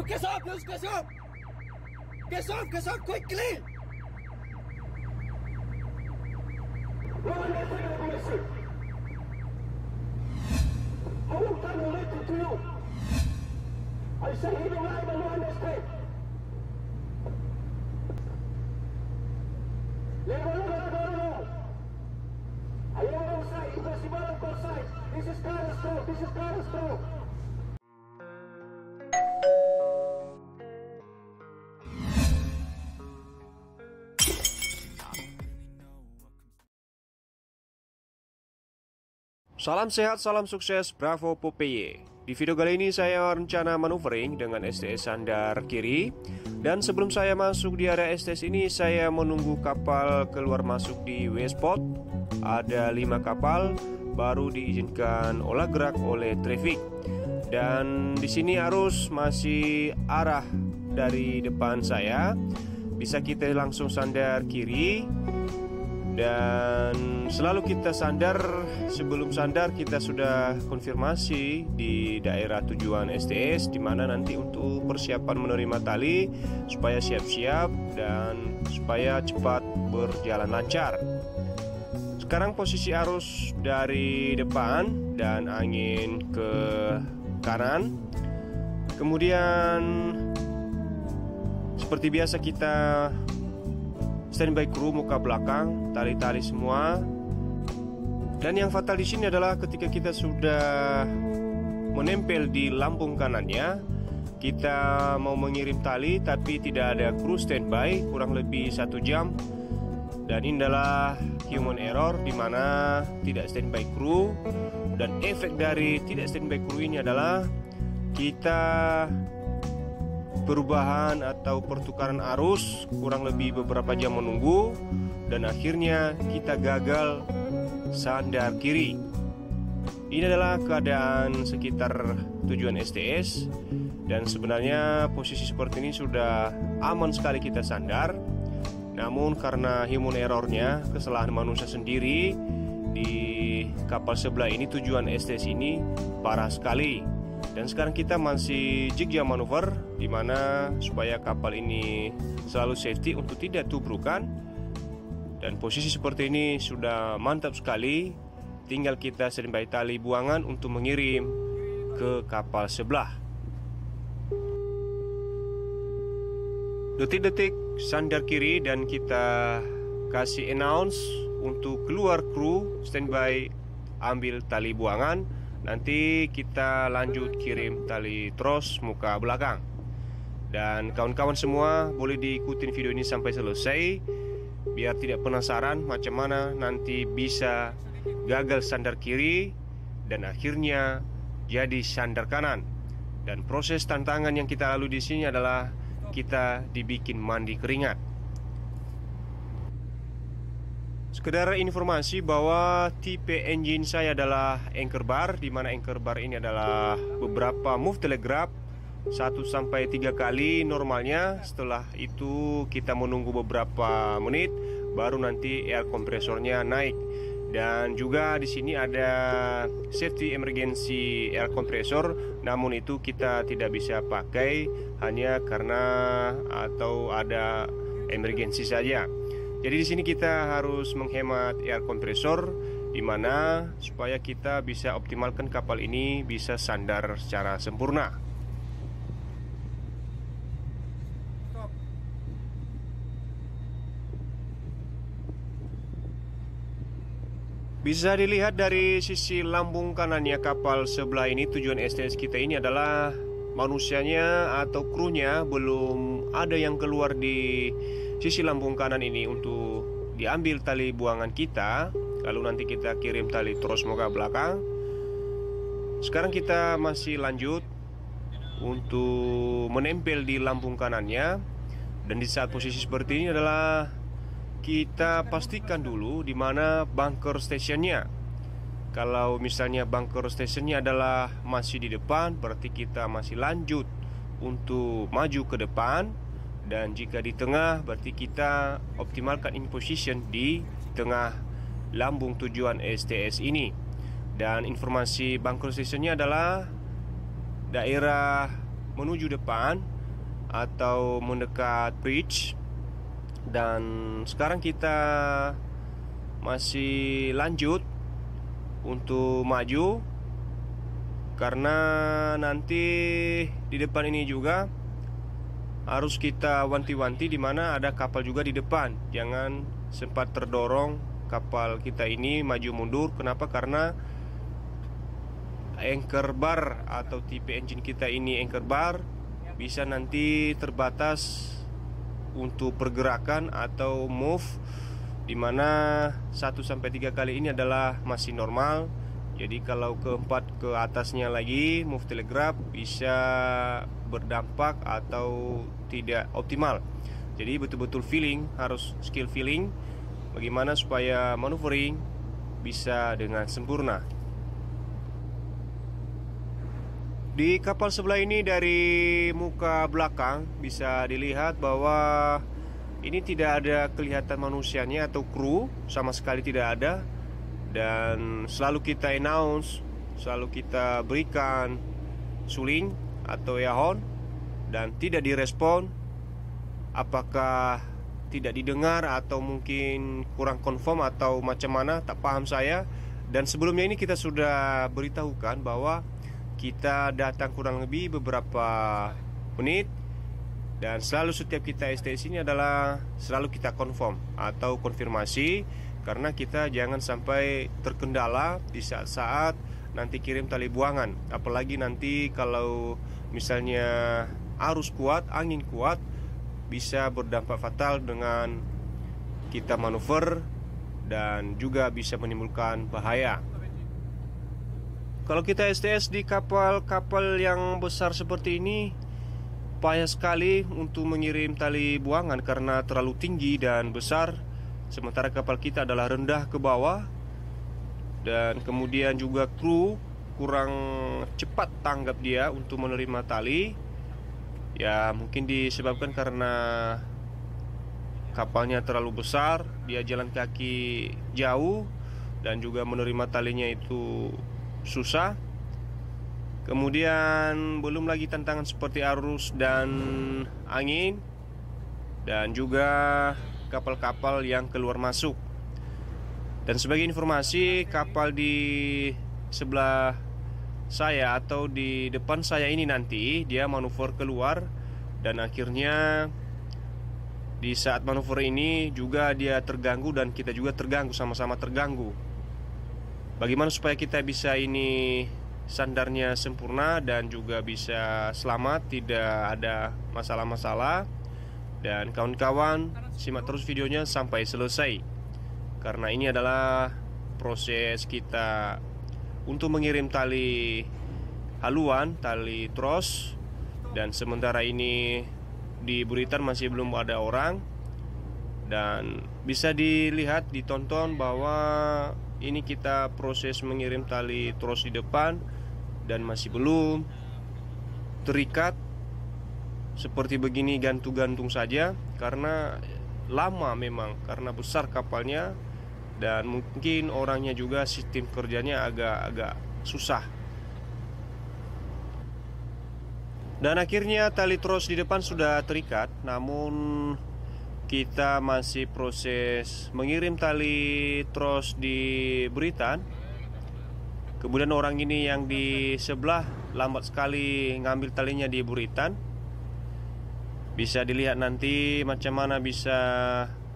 Get off! Get off quickly! How long time will it take to you? I say he don't lie, but no understand. No. I am outside, impossible outside. This is Carrasco. Salam sehat, salam sukses, Bravo Popeye. Di video kali ini saya rencana maneuvering dengan STS sandar kiri. Dan sebelum saya masuk di area STS ini, saya menunggu kapal keluar masuk di W-spot. Ada 5 kapal baru diizinkan olah gerak oleh traffic. Dan di sini arus masih arah dari depan saya. Bisa kita langsung sandar kiri. Dan selalu kita sandar, sebelum sandar kita sudah konfirmasi di daerah tujuan STS, di mana nanti untuk persiapan menerima tali supaya siap-siap dan supaya cepat berjalan lancar. Sekarang posisi arus dari depan dan angin ke kanan. Kemudian seperti biasa kita standby kru muka belakang, tali-tali semua. Dan yang fatal di sini adalah ketika kita sudah menempel di lambung kanannya, kita mau mengirim tali tapi tidak ada kru standby kurang lebih 1 jam. Dan ini adalah human error, di mana tidak standby kru. Dan efek dari tidak standby kru ini adalah kita perubahan atau pertukaran arus kurang lebih beberapa jam menunggu, dan akhirnya kita gagal sandar kiri. Ini adalah keadaan sekitar tujuan STS, dan sebenarnya posisi seperti ini sudah aman sekali kita sandar. Namun karena human errornya, kesalahan manusia sendiri, di kapal sebelah ini tujuan STS ini parah sekali. Dan sekarang kita masih jig-jam manuver, di mana supaya kapal ini selalu safety untuk tidak tubrukan. Dan posisi seperti ini sudah mantap sekali. Tinggal kita standby tali buangan untuk mengirim ke kapal sebelah. Detik-detik sandar kiri dan kita kasih announce untuk keluar kru standby ambil tali buangan. Nanti kita lanjut kirim tali tros muka belakang. Dan kawan-kawan semua boleh diikutin video ini sampai selesai, biar tidak penasaran macam mana nanti bisa gagal sandar kiri dan akhirnya jadi sandar kanan. Dan proses tantangan yang kita lalui di sini adalah kita dibikin mandi keringat. Sekedar informasi bahwa tipe engine saya adalah anchor bar, di mana anchor bar ini adalah beberapa move telegraph 1-3 kali normalnya. Setelah itu kita menunggu beberapa menit baru nanti air kompresornya naik. Dan juga di sini ada safety emergency air compressor, namun itu kita tidak bisa pakai hanya karena atau ada emergency saja. Jadi di sini kita harus menghemat air kompresor, di mana supaya kita bisa optimalkan kapal ini bisa sandar secara sempurna. Bisa dilihat dari sisi lambung kanannya kapal sebelah ini, tujuan STS kita ini adalah manusianya atau krunya belum ada yang keluar di sisi lambung kanan ini untuk diambil tali buangan kita. Lalu nanti kita kirim tali tros muka belakang. Sekarang kita masih lanjut untuk menempel di lambung kanannya. Dan di saat posisi seperti ini adalah kita pastikan dulu di mana bunker stationnya. Kalau misalnya bunker stationnya adalah masih di depan, berarti kita masih lanjut untuk maju ke depan. Dan jika di tengah, berarti kita optimalkan in position di tengah lambung tujuan STS ini. Dan informasi bunker stationnya adalah daerah menuju depan atau mendekat bridge. Dan sekarang kita masih lanjut untuk maju, karena nanti di depan ini juga harus kita wanti-wanti di mana ada kapal juga di depan. Jangan sempat terdorong kapal kita ini maju mundur. Kenapa? Karena anchor bar atau tipe engine kita ini anchor bar bisa nanti terbatas untuk pergerakan atau move, dimana 1-3 kali ini adalah masih normal. Jadi kalau keempat ke atasnya lagi move telegraph bisa berdampak atau tidak optimal. Jadi betul-betul feeling, harus skill feeling bagaimana supaya maneuvering bisa dengan sempurna. Di kapal sebelah ini dari muka belakang bisa dilihat bahwa ini tidak ada kelihatan manusianya atau kru, sama sekali tidak ada. Dan selalu kita announce, selalu kita berikan suling atau yahon, dan tidak direspon. Apakah tidak didengar atau mungkin kurang confirm atau macam mana, tak paham saya. Dan sebelumnya ini kita sudah beritahukan bahwa kita datang kurang lebih beberapa menit, dan selalu setiap kita STS ini adalah selalu kita confirm atau konfirmasi, karena kita jangan sampai terkendala di saat-saat nanti kirim tali buangan. Apalagi nanti kalau misalnya arus kuat, angin kuat, bisa berdampak fatal dengan kita manuver dan juga bisa menimbulkan bahaya. Kalau kita STS di kapal-kapal yang besar seperti ini, payah sekali untuk mengirim tali buangan karena terlalu tinggi dan besar, sementara kapal kita adalah rendah ke bawah. Dan kemudian juga kru kurang cepat tanggap dia untuk menerima tali. Ya mungkin disebabkan karena kapalnya terlalu besar, dia jalan kaki jauh, dan juga menerima talinya itu susah. Kemudian belum lagi tantangan seperti arus dan angin, dan juga kapal-kapal yang keluar masuk. Dan sebagai informasi, kapal di sebelah saya atau di depan saya ini nanti dia manuver keluar, dan akhirnya di saat manuver ini juga dia terganggu dan kita juga terganggu, sama-sama terganggu. Bagaimana supaya kita bisa ini sandarnya sempurna dan juga bisa selamat, tidak ada masalah-masalah. Dan kawan-kawan simak terus videonya sampai selesai, karena ini adalah proses kita untuk mengirim tali haluan, tali tros. Dan sementara ini di buritan masih belum ada orang, dan bisa dilihat, ditonton bahwa ini kita proses mengirim tali tros di depan dan masih belum terikat. Seperti begini gantung-gantung saja, karena lama memang, karena besar kapalnya, dan mungkin orangnya juga sistem kerjanya agak susah. Dan akhirnya tali tros di depan sudah terikat, namun kita masih proses mengirim tali tros di buritan. Kemudian orang ini yang di sebelah lambat sekali ngambil talinya di buritan. Bisa dilihat nanti macam mana bisa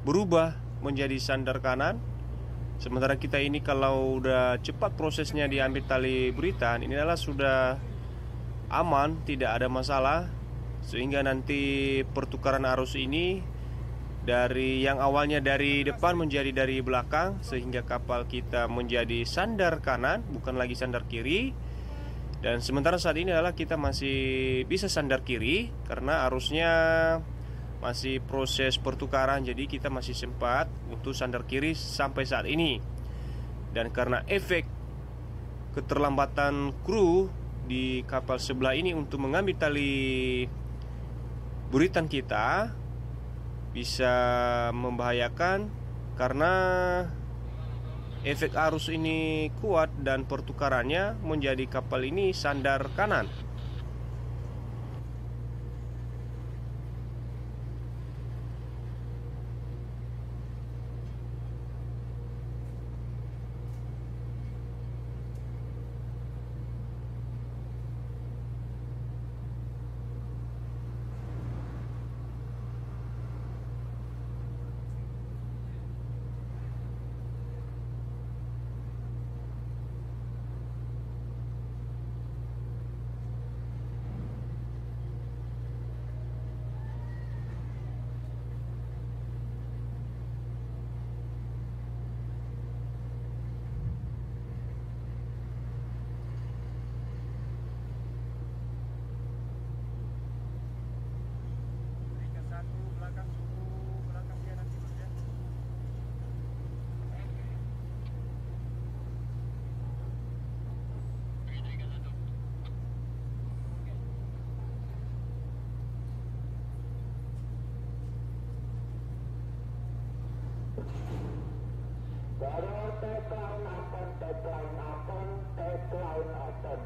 berubah menjadi sandar kanan. Sementara kita ini kalau udah cepat prosesnya diambil tali buritan, ini adalah sudah aman, tidak ada masalah. Sehingga nanti pertukaran arus ini dari yang awalnya dari depan menjadi dari belakang, sehingga kapal kita menjadi sandar kanan, bukan lagi sandar kiri. Dan sementara saat ini adalah kita masih bisa sandar kiri, karena arusnya masih proses pertukaran, jadi kita masih sempat untuk sandar kiri sampai saat ini. Dan karena efek keterlambatan kru di kapal sebelah ini untuk mengambil tali buritan kita, bisa membahayakan karena efek arus ini kuat dan pertukarannya menjadi kapal ini sandar kanan. Baru tagline akan, tagline akan, tagline akan.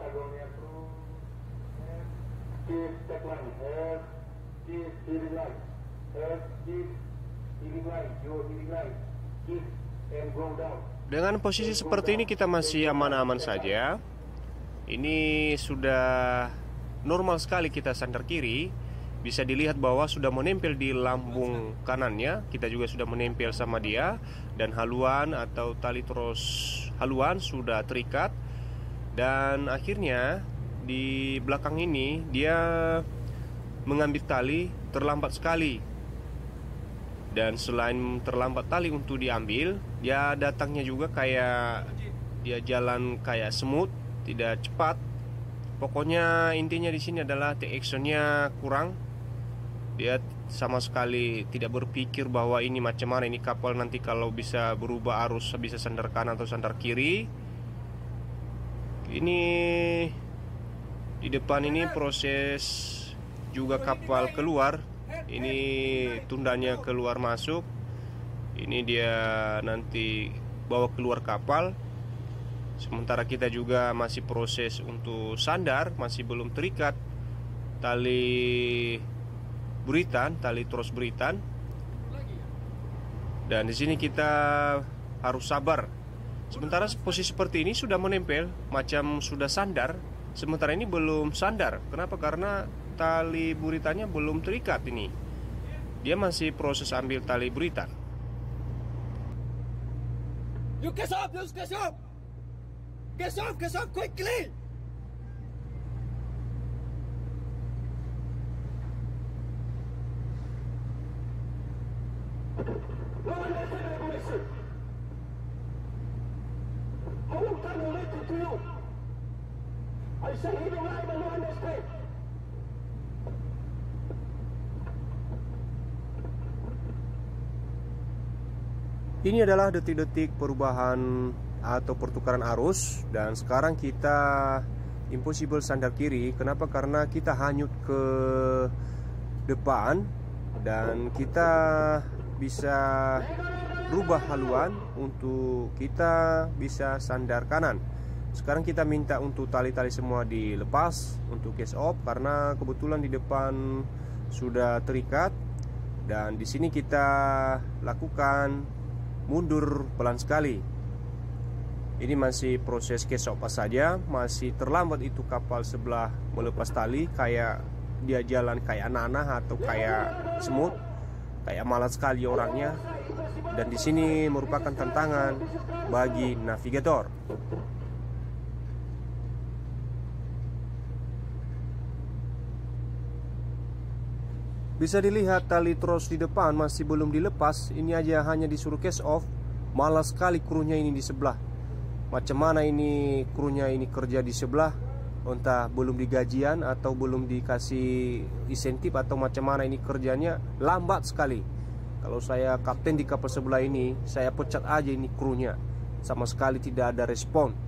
agonia terus. Keep step line, keep healing line, keep healing line, your healing line, keep and go down. Dengan posisi seperti ini kita masih aman-aman saja. Ini sudah normal sekali kita sandar kiri. Bisa dilihat bahwa sudah menempel di lambung kanannya. Kita juga sudah menempel sama dia. Dan haluan atau tali tros haluan sudah terikat. Dan akhirnya di belakang ini dia mengambil tali terlambat sekali. Dan selain terlambat tali untuk diambil, dia datangnya juga kayak dia jalan kayak semut, tidak cepat. Pokoknya intinya di sini adalah take action-nya kurang. Dia sama sekali tidak berpikir bahwa ini macam mana ini kapal nanti kalau bisa berubah arus, bisa sandar kanan atau sandar kiri. Ini di depan ini proses juga kapal keluar. Ini tundanya keluar masuk. Ini dia nanti bawa keluar kapal. Sementara kita juga masih proses untuk sandar, masih belum terikat tali buritan, tali tros buritan. Dan di sini kita harus sabar. Sementara posisi seperti ini sudah menempel, macam sudah sandar. Sementara ini belum sandar. Kenapa? Karena tali buritannya belum terikat ini. Dia masih proses ambil tali buritan. You get off, get off! Get off quickly! Lawan dasar regulasi. Hold time related to you. I say healing line and lawan dasar. Ini adalah detik-detik perubahan atau pertukaran arus. Dan sekarang kita impossible sandar kiri. Kenapa? Karena kita hanyut ke depan. Dan kita bisa rubah haluan untuk kita bisa sandar kanan. Sekarang kita minta untuk tali-tali semua dilepas untuk case off. Karena kebetulan di depan sudah terikat. Dan di sini kita lakukan mundur pelan sekali. Ini masih proses case off saja. Masih terlambat itu kapal sebelah melepas tali. Kayak dia jalan kayak anak-anak atau kayak semut. Kayak malas sekali orangnya. Dan di sini merupakan tantangan bagi navigator. Bisa dilihat tali tros di depan masih belum dilepas. Ini aja hanya disuruh case off. Malas sekali krunya ini di sebelah. Macam mana ini krunya ini kerja di sebelah? Entah belum digajian atau belum dikasih insentif atau macam mana ini kerjanya. Lambat sekali. Kalau saya kapten di kapal sebelah ini, saya pecat aja ini krunya. Sama sekali tidak ada respon.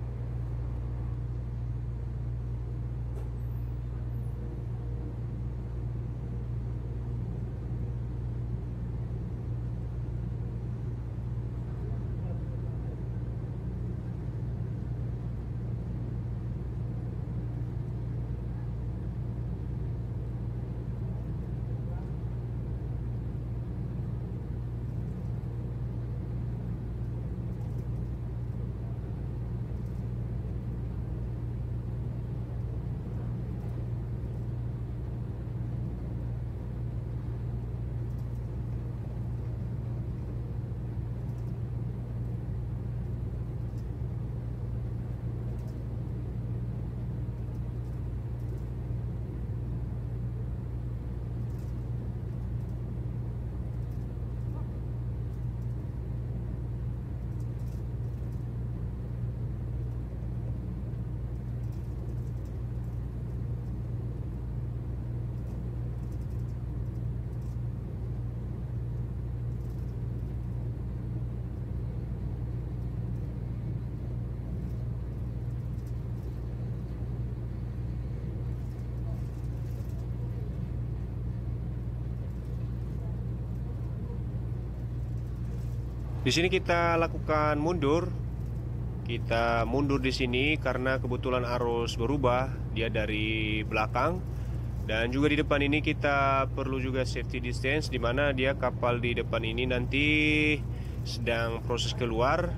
Di sini kita lakukan mundur. Kita mundur di sini karena kebetulan arus berubah, dia dari belakang. Dan juga di depan ini kita perlu juga safety distance, di mana dia kapal di depan ini nanti sedang proses keluar.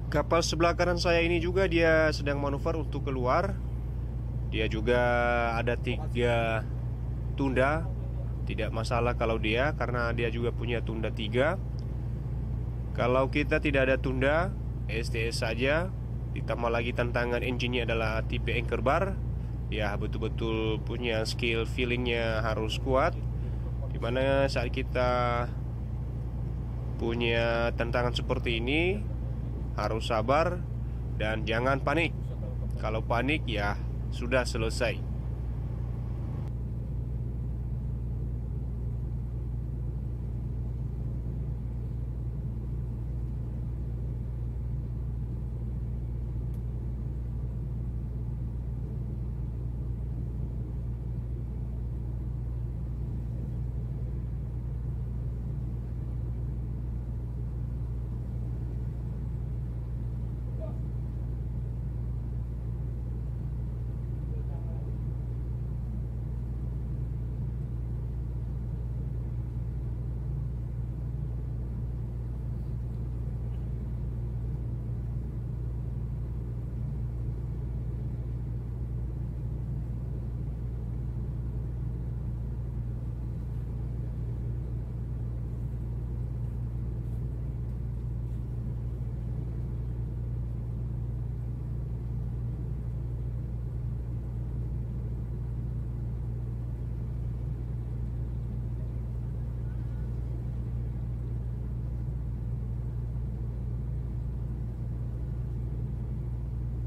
Kapal sebelah kanan saya ini juga dia sedang manuver untuk keluar. Dia juga ada 3 tunda. Tidak masalah kalau dia, karena dia juga punya tunda 3. Kalau kita tidak ada tunda, STS saja. Ditambah lagi tantangan engine-nya adalah tipe anchor bar. Ya betul-betul punya skill, feelingnya harus kuat. Dimana saat kita punya tantangan seperti ini harus sabar dan jangan panik. Kalau panik ya sudah selesai.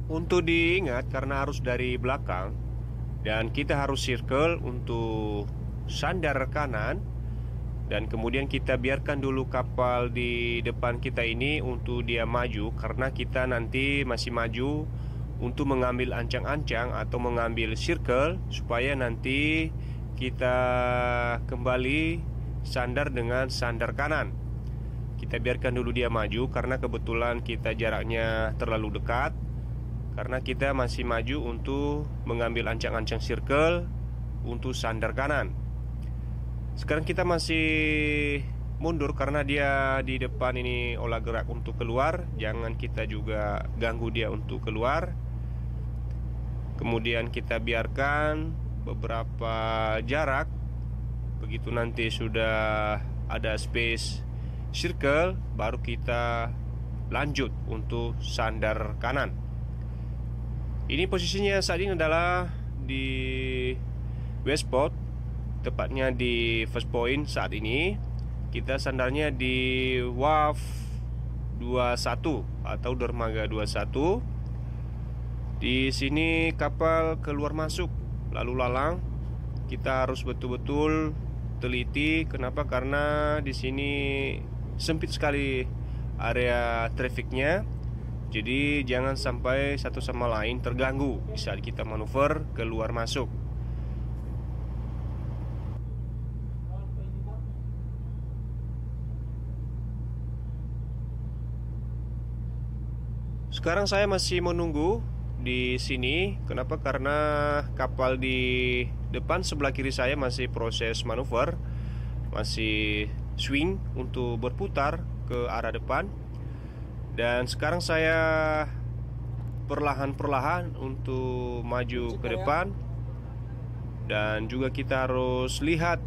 Untuk diingat karena harus dari belakang dan kita harus circle untuk sandar kanan, dan kemudian kita biarkan dulu kapal di depan kita ini untuk dia maju, karena kita nanti masih maju untuk mengambil ancang-ancang atau mengambil circle supaya nanti kita kembali sandar dengan sandar kanan. Kita biarkan dulu dia maju karena kebetulan kita jaraknya terlalu dekat. Karena kita masih maju untuk mengambil ancang-ancang circle untuk sandar kanan. Sekarang kita masih mundur karena dia di depan ini olah gerak untuk keluar. Jangan kita juga ganggu dia untuk keluar. Kemudian kita biarkan beberapa jarak. Begitu nanti sudah ada space circle, baru kita lanjut untuk sandar kanan. Ini posisinya saat ini adalah di west spot, tepatnya di first point. Saat ini kita sandarnya di WAF 21 atau dermaga 21. Di sini kapal keluar masuk lalu lalang. Kita harus betul-betul teliti. Kenapa? Karena di sini sempit sekali area trafiknya. Jadi jangan sampai satu sama lain terganggu saat kita manuver keluar masuk. Sekarang saya masih menunggu di sini. Kenapa? Karena kapal di depan sebelah kiri saya masih proses manuver, masih swing untuk berputar ke arah depan. Dan sekarang saya perlahan-perlahan untuk maju ke depan. Dan juga kita harus lihat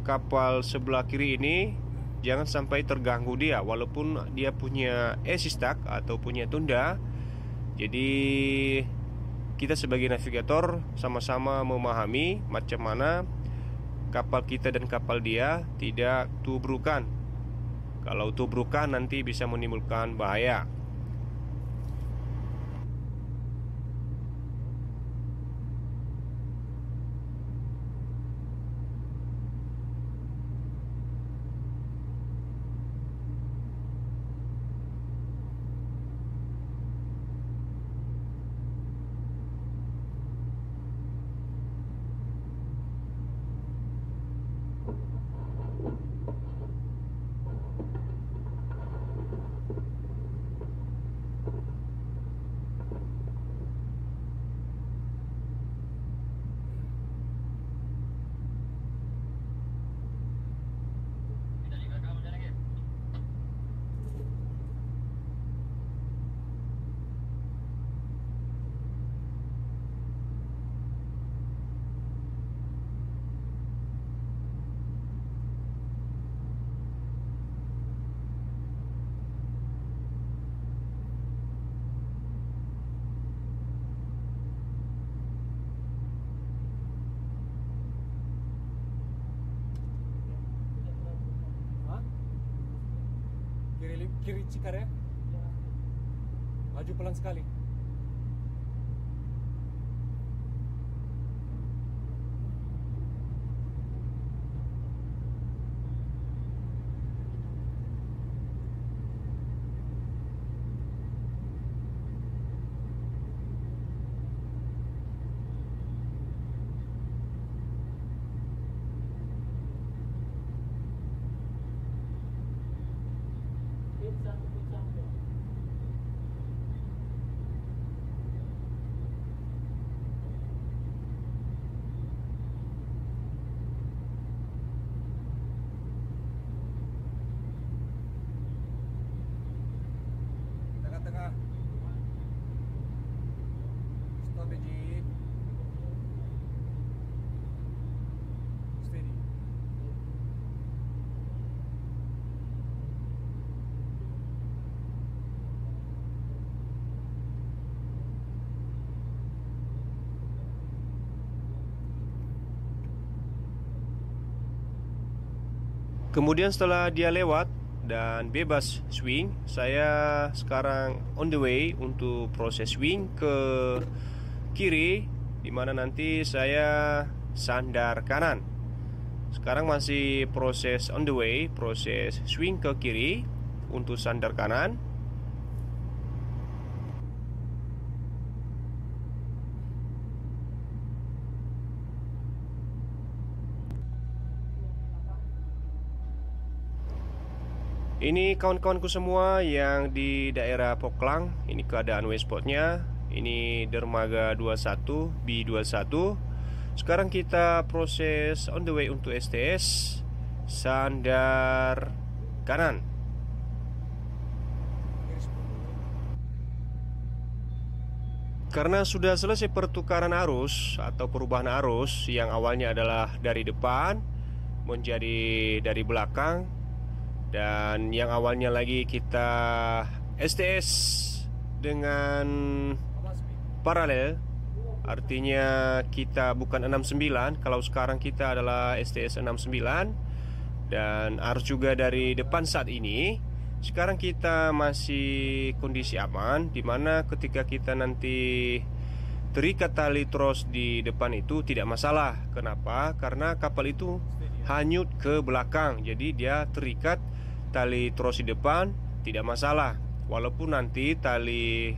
kapal sebelah kiri ini jangan sampai terganggu dia, walaupun dia punya easy stack atau punya tunda. Jadi kita sebagai navigator sama-sama memahami macam mana kapal kita dan kapal dia tidak tubrukan. Kalau tubrukan nanti bisa menimbulkan bahaya. Kiri Cikarya. Maju pelan sekali. Tengah-tengah. Stop biji. Steady. Kemudian setelah dia lewat dan bebas swing, saya sekarang on the way untuk proses swing ke kiri, dimana nanti saya sandar kanan. Sekarang masih proses on the way, proses swing ke kiri untuk sandar kanan. Ini kawan-kawanku semua yang di daerah Poklang. Ini keadaan wayspotnya. Ini dermaga 21 B21. Sekarang kita proses on the way untuk STS sandar kanan. Karena sudah selesai pertukaran arus atau perubahan arus yang awalnya adalah dari depan menjadi dari belakang, dan yang awalnya lagi kita STS dengan paralel, artinya kita bukan 69. Kalau sekarang kita adalah STS 69, dan arus juga dari depan saat ini. Sekarang kita masih kondisi aman, dimana ketika kita nanti terikat tali tros di depan itu tidak masalah. Kenapa? Karena kapal itu hanyut ke belakang, jadi dia terikat tali tros di depan, tidak masalah. Walaupun nanti tali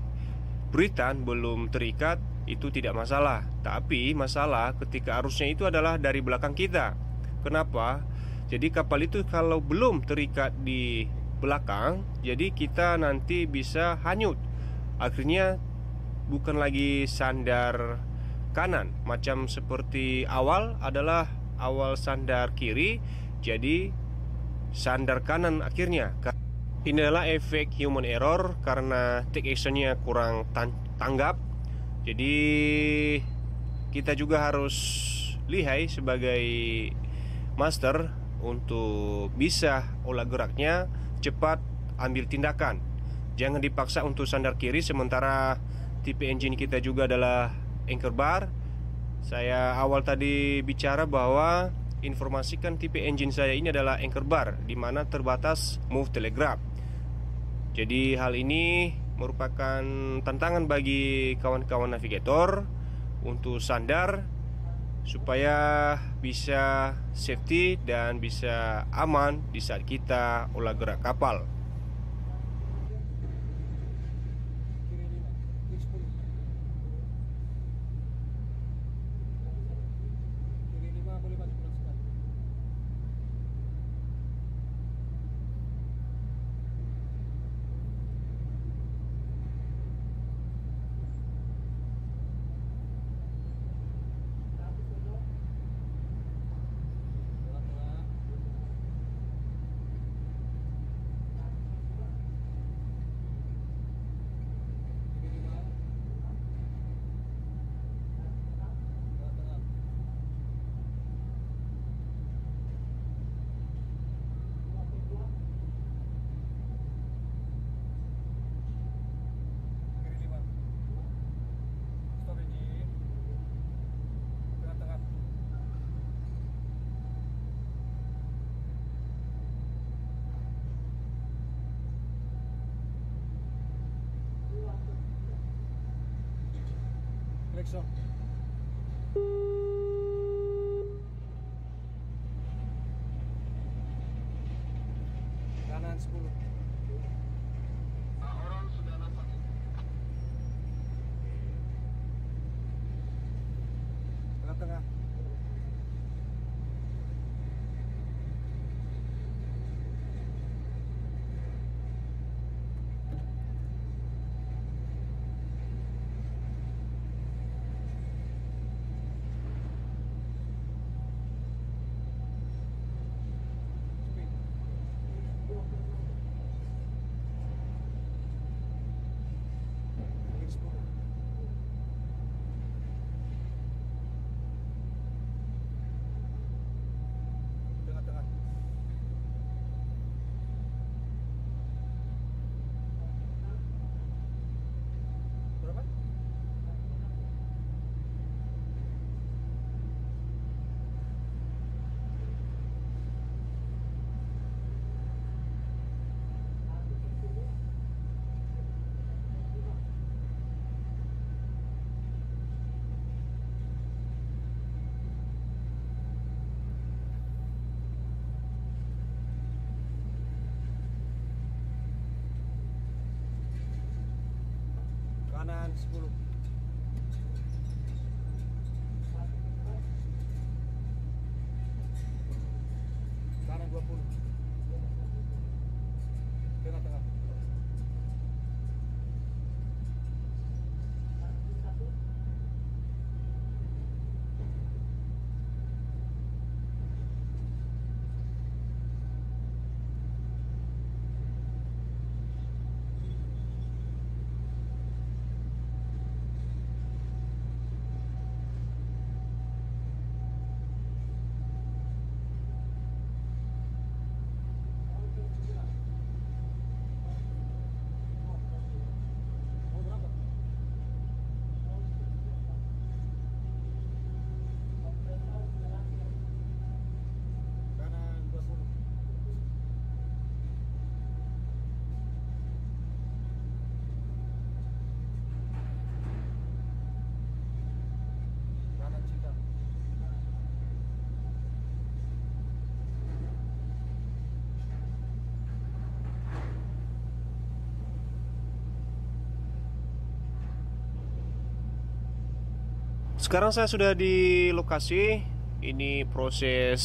buritan belum terikat, itu tidak masalah. Tapi masalah ketika arusnya itu adalah dari belakang kita. Kenapa? Jadi kapal itu kalau belum terikat di belakang, jadi kita nanti bisa hanyut. Akhirnya bukan lagi sandar kanan, macam seperti awal adalah awal sandar kiri, jadi sandar kanan akhirnya. Ini adalah efek human error karena take actionnya kurang tanggap. Jadi kita juga harus lihai sebagai master untuk bisa olah geraknya cepat, ambil tindakan. Jangan dipaksa untuk sandar kiri sementara tipe engine kita juga adalah anchor bar. Saya awal tadi bicara bahwa informasikan tipe engine saya ini adalah anchor bar, di mana terbatas move telegraph. Jadi hal ini merupakan tantangan bagi kawan-kawan navigator untuk sandar supaya bisa safety dan bisa aman di saat kita olah gerak kapal. Direkso. Kanan 10. Tengah-tengah. Kanan 10. Kanan 20. Sekarang saya sudah di lokasi. Ini proses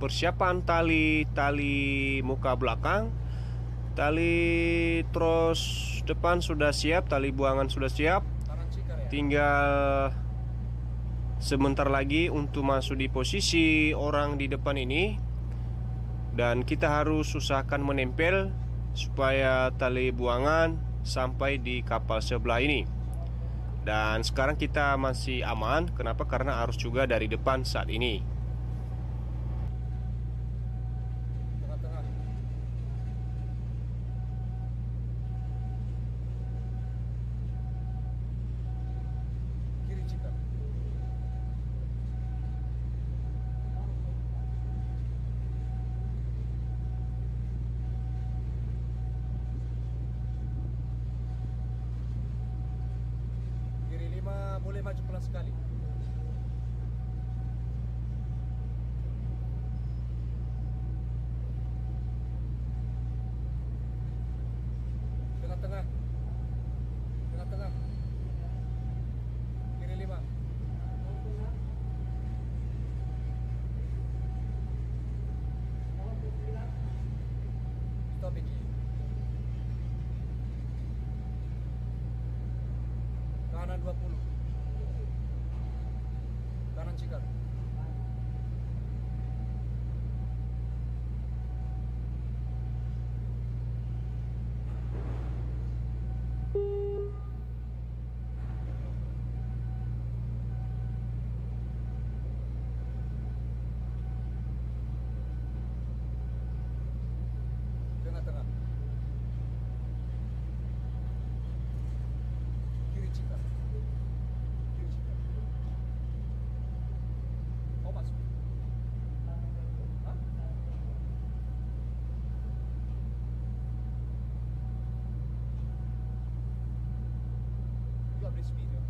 persiapan tali muka belakang. Tali tros depan sudah siap, tali buangan sudah siap. Tinggal sebentar lagi untuk masuk di posisi orang di depan ini. Dan kita harus usahakan menempel supaya tali buangan sampai di kapal sebelah ini. Dan sekarang kita masih aman. Kenapa? Karena arus juga dari depan saat ini. Tengah-tengah. Kiri cikar. Kiri 5 boleh maju pelan sekali. Tengah-tengah. Tengah-tengah. Kiri 5. Stop ini. Kanan 20. Kanan cikar. Tengah-tengah. Kiri cikar. Kiri cikar. Oh, masuk. Hah? Juga beri speed ya.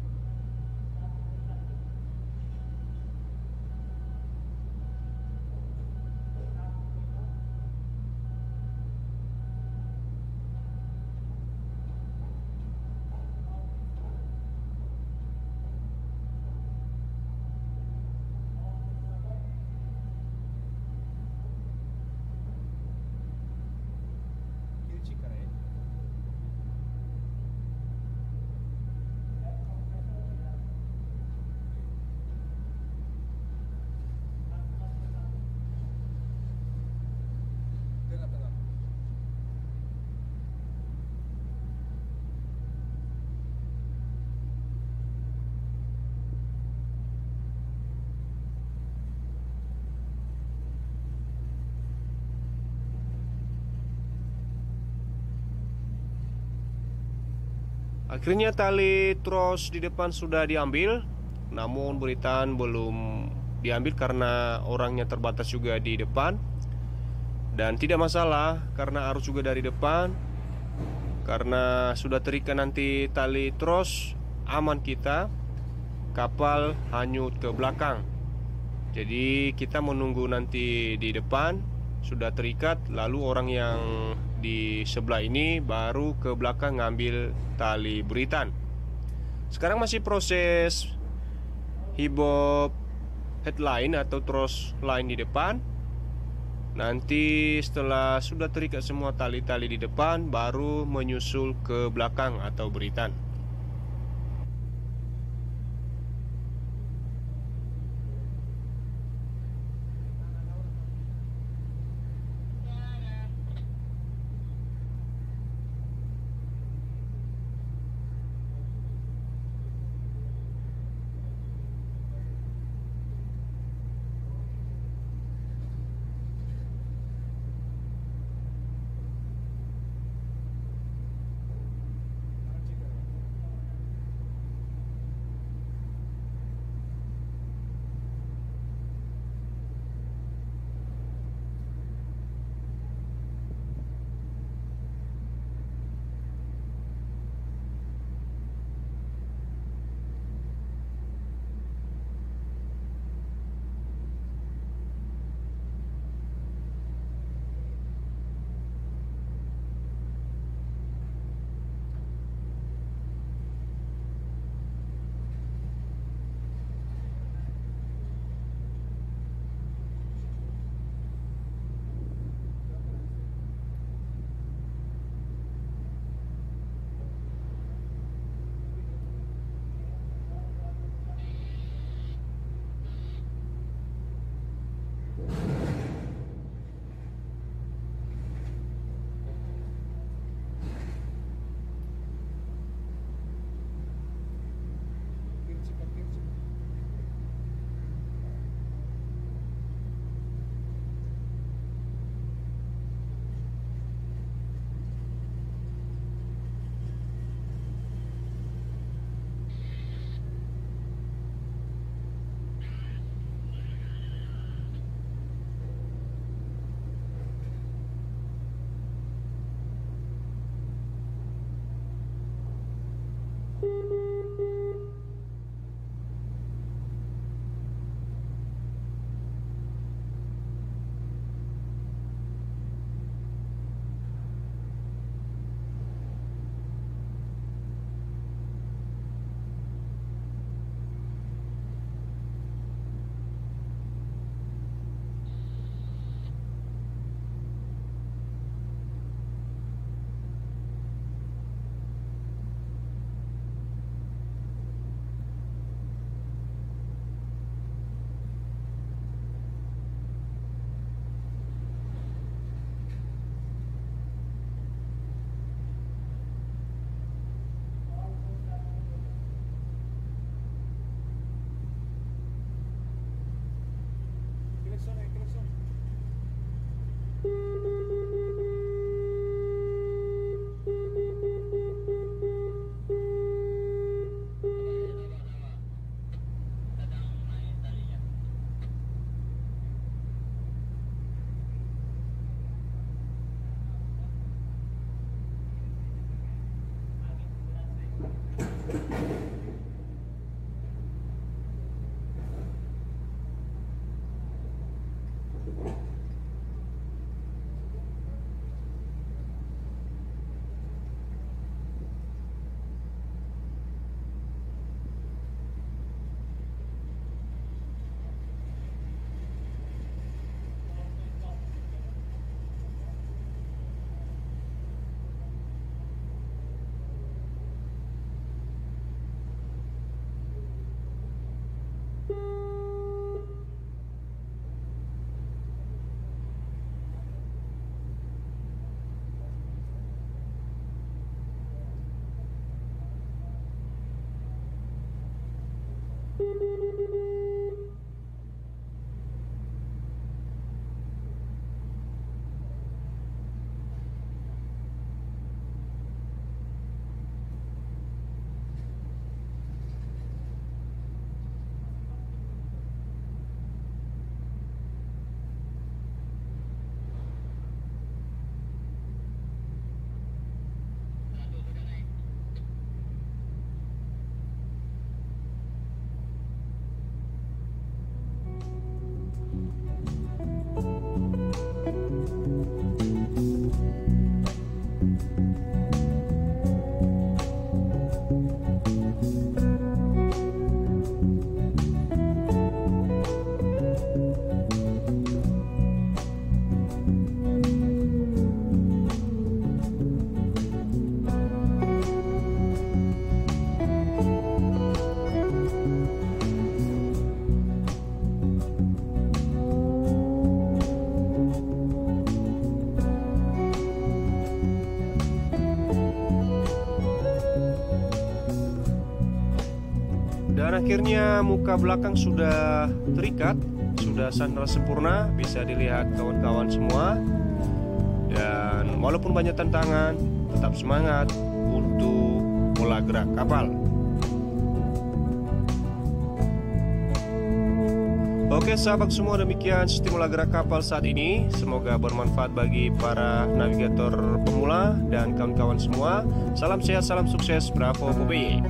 Kiri cikar ya. Tengah-tengah. Akhirnya tali tros di depan sudah diambil. Namun buritan belum diambil karena orangnya terbatas juga di depan. Dan tidak masalah karena arus juga dari depan. Karena sudah terikat nanti tali tros, aman kita. Kapal hanyut ke belakang. Jadi kita menunggu nanti di depan sudah terikat, lalu orang yang di sebelah ini baru ke belakang ngambil tali buritan. Sekarang masih proses hibop headline atau tros line di depan. Nanti setelah sudah terikat semua tali-tali di depan, baru menyusul ke belakang atau buritan. Kanan cikar. Dan akhirnya muka belakang sudah terikat, sudah sandar sempurna, bisa dilihat kawan-kawan semua. Dan walaupun banyak tantangan, tetap semangat untuk pola gerak kapal. Oke sahabat semua, demikian sistem pola gerak kapal saat ini. Semoga bermanfaat bagi para navigator pemula dan kawan-kawan semua. Salam sehat, salam sukses, Bravo PBY.